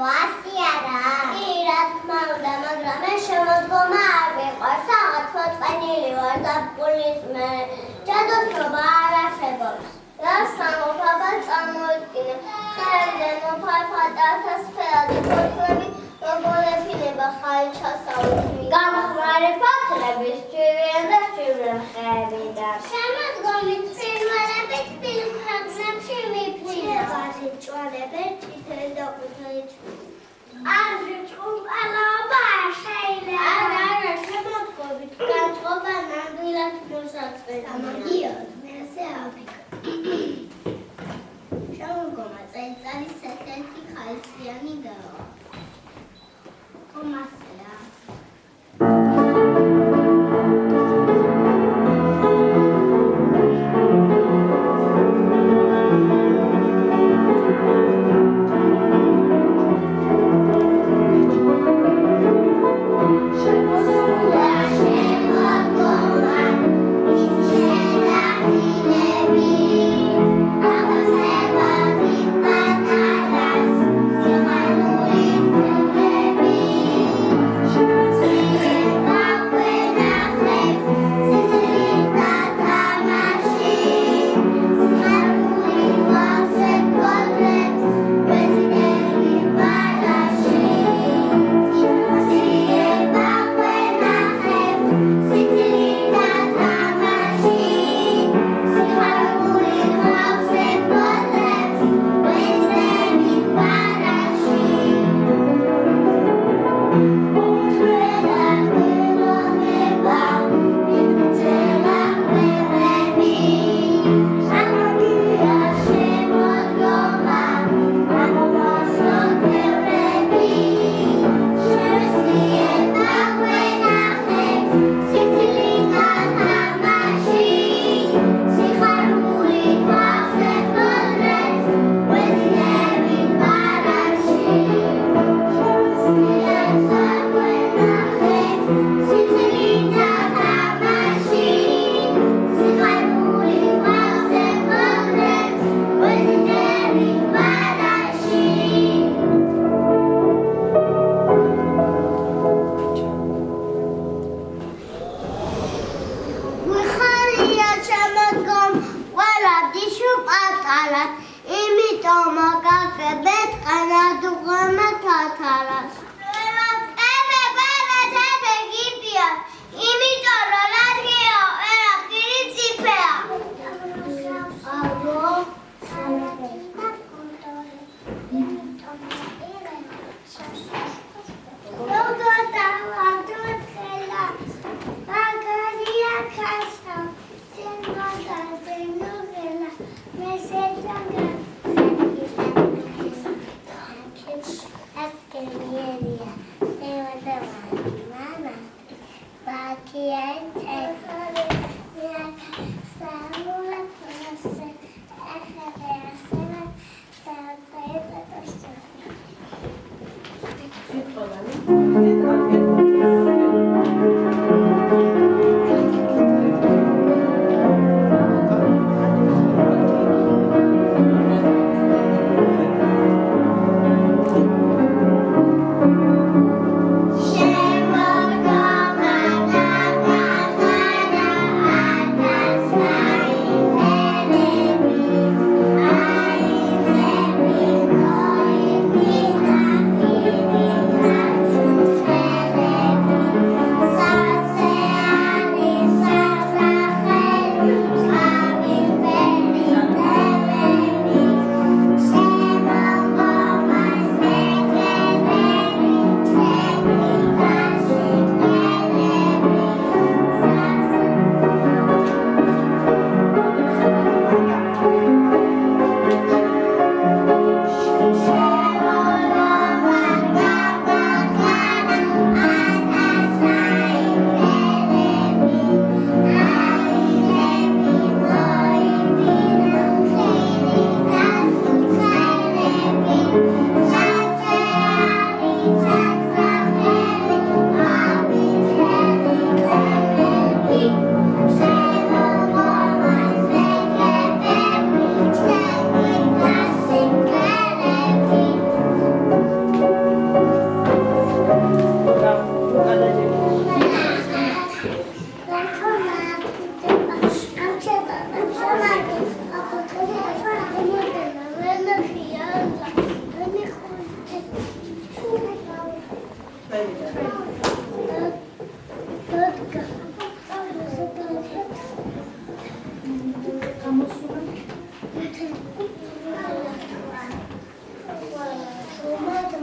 ასი არა. კი, რა თქმა უნდა, მაგრამ ეს შემოდგომა არ მიყვარს. რაღაც მოწყენილი ვარ და პულის მე ჯადოსნობა არ არსებობს. რა სამოფაბა წამოიდგინე. ხერზე მოფარფატა ასფერადი ფოთლები მოგონეფინება ხაი ჩასავლით. გამხმარე ფოთლების ჭირიან და ჭირვენ ხეებიდან. შემოდგომით ფრინველებით ფილმებში მიფრინავ. ჭვალებენ წითელი და ყვითელი ჭვილი. არზე ჭუმპალობა შეიძლება. არა, შემოდგომით განწყობა ნამდვილად მოსაწყენია. მოგიოდ, მე ასე ავიქ. შემოდგომა წელიწადის ერთ-ერთი ხალისიანი დავა. კომასია.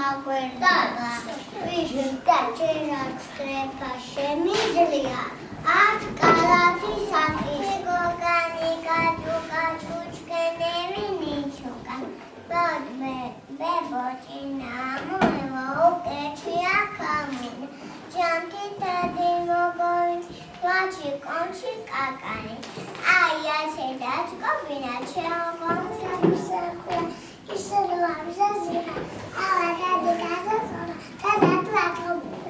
მაგვერდება ვიჟი და ჯერაც ტრეფა შემიძლია ათ კალათი საკის გოგანი გაჯუკა ჩუჩკენები ნიჩუკა ბოდმე ბებოჭინა მოევა უკეჩია კამუნა ჯანკი დადი მოგოვი ვაჩი კონჩი კაკანი აი ასე დაჭკობინა ჩეოგონცია ისერხულა ისერლა ვიზაზია ალა დადი გაზასოლა დადატლატობულა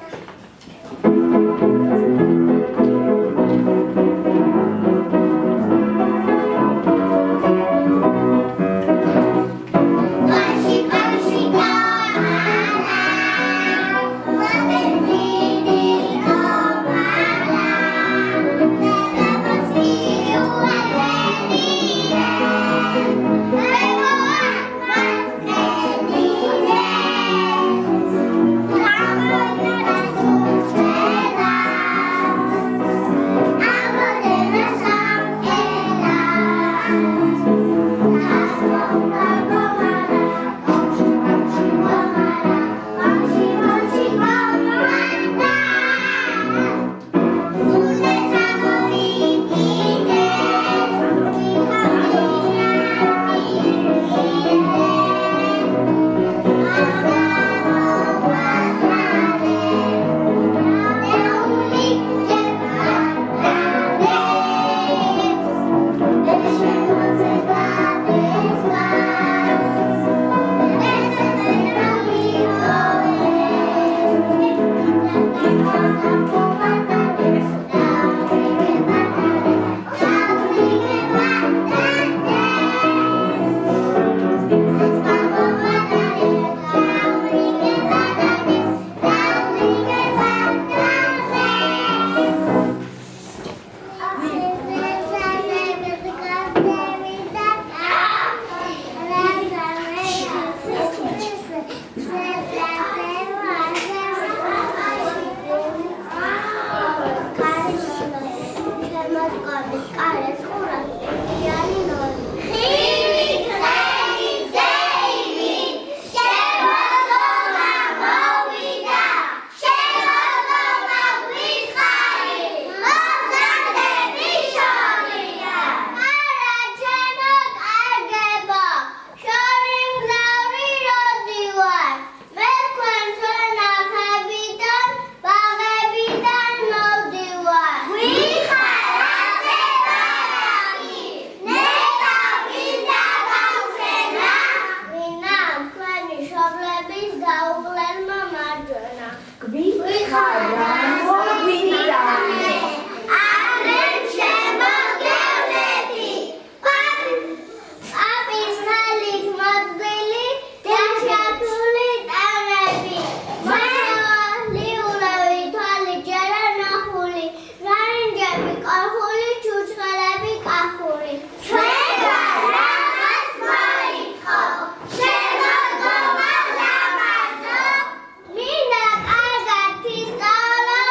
Mina, I got this dollar.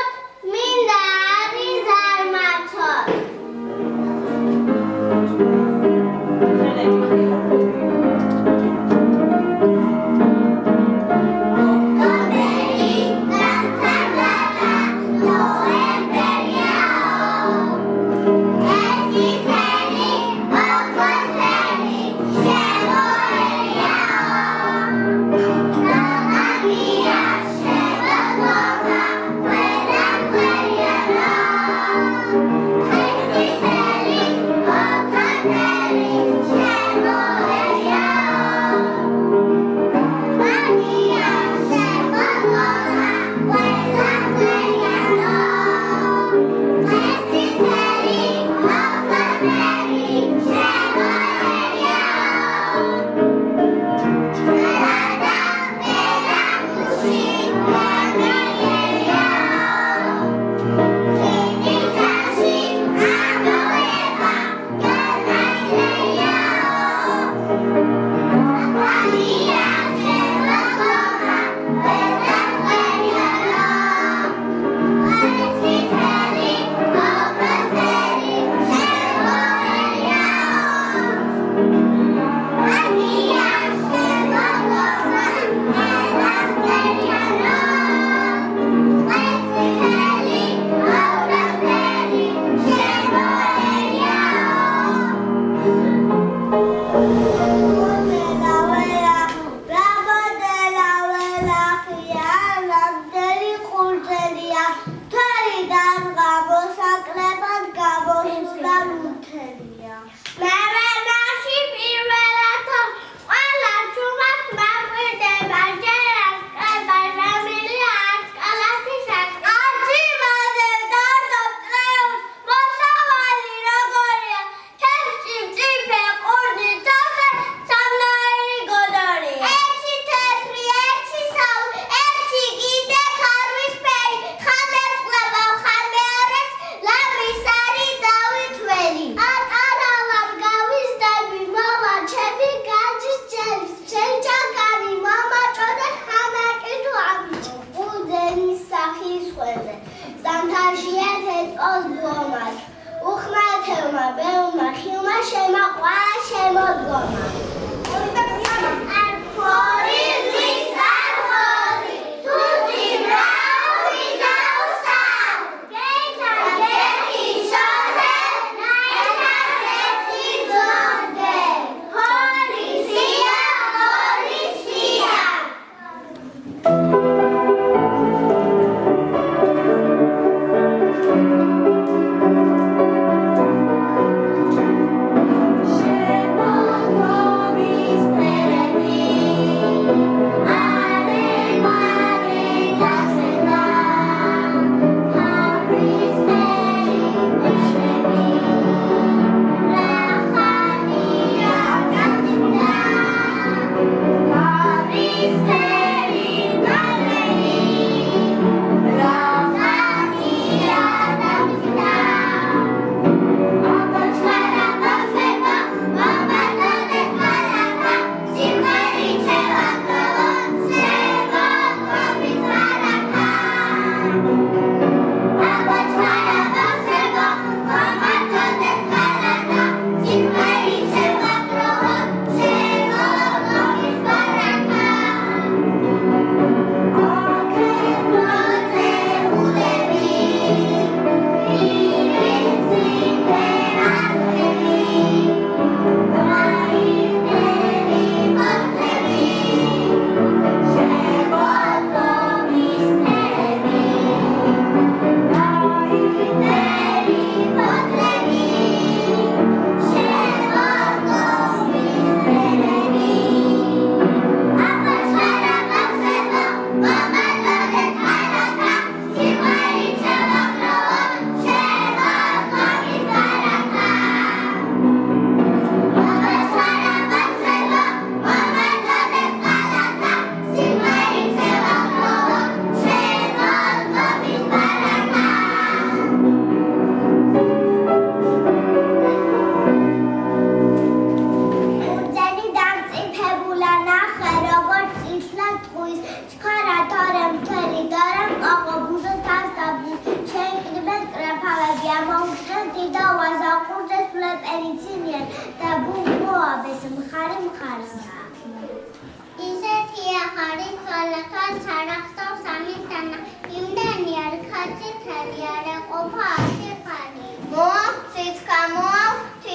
რაც არ ახსოვს ამის დანა იმდენი არ ხაჭითელი არ ეყოფა ათიხანი მოაქვთ გამოაქვთ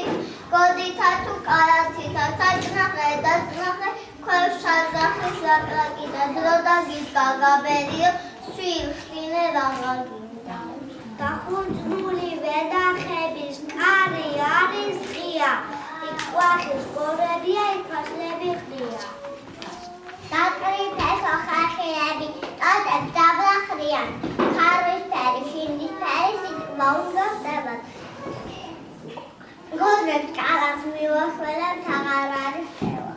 გოდითა თუ კალათითა საწნახე დაწნახე ქვევშაზახის ლაპლაკი და დრო და გიდგა გაბერიო სვირხინე ვაღაგინდა დახუჭული ვედახების კარი არის ღია იკვახის გორებია იქასლები ღია დაკრიფეს ოხახილები ტოტებს დაბლახრიან ხარვისფერი შინდისფერი სიტყვა უნდა ხდებათ გორებს კალას მივაშველებთ აღარ არის შევა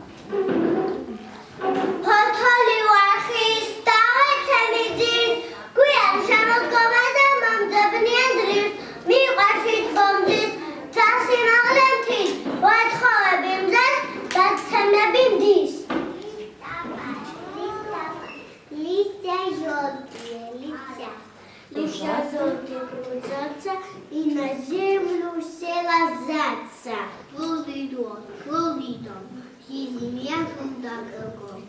ფოთოლი ვახის დავეცემი ძირს გვიან შემოდგომა და მომძებნიან ძრირს მიყვარშით ბომძის სასიმაღლე მთის ვეთხოვები მზეს დაცემები მდის Листья желтые крутятся, и на землю села заца. Волвидон, зимья куда кругом.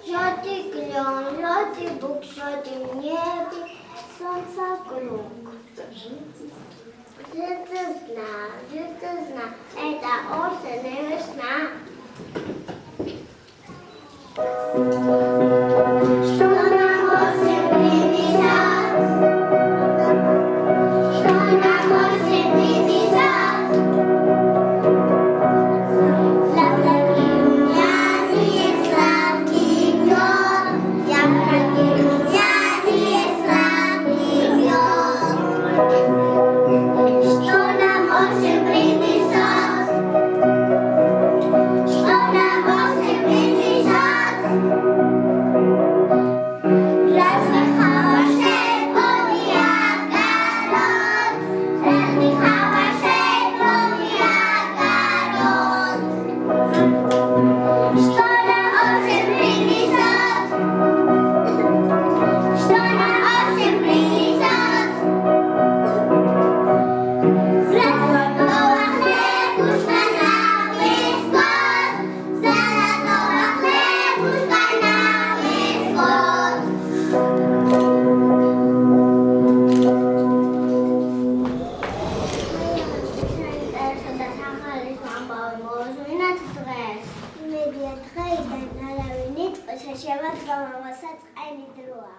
Желтый клен, желтый бук, желтый небе, солнце круг. Ты зна, это осень и весна. Что нам осень принесет? Что нам осень принесет? Яблоки румяные, сладкий мед. Яблоки румяные, сладкий мед. Что нам осень принесет? Что нам осень принесет? Media 3 და ნალავინით შევა გამავასაც ყაინი დროა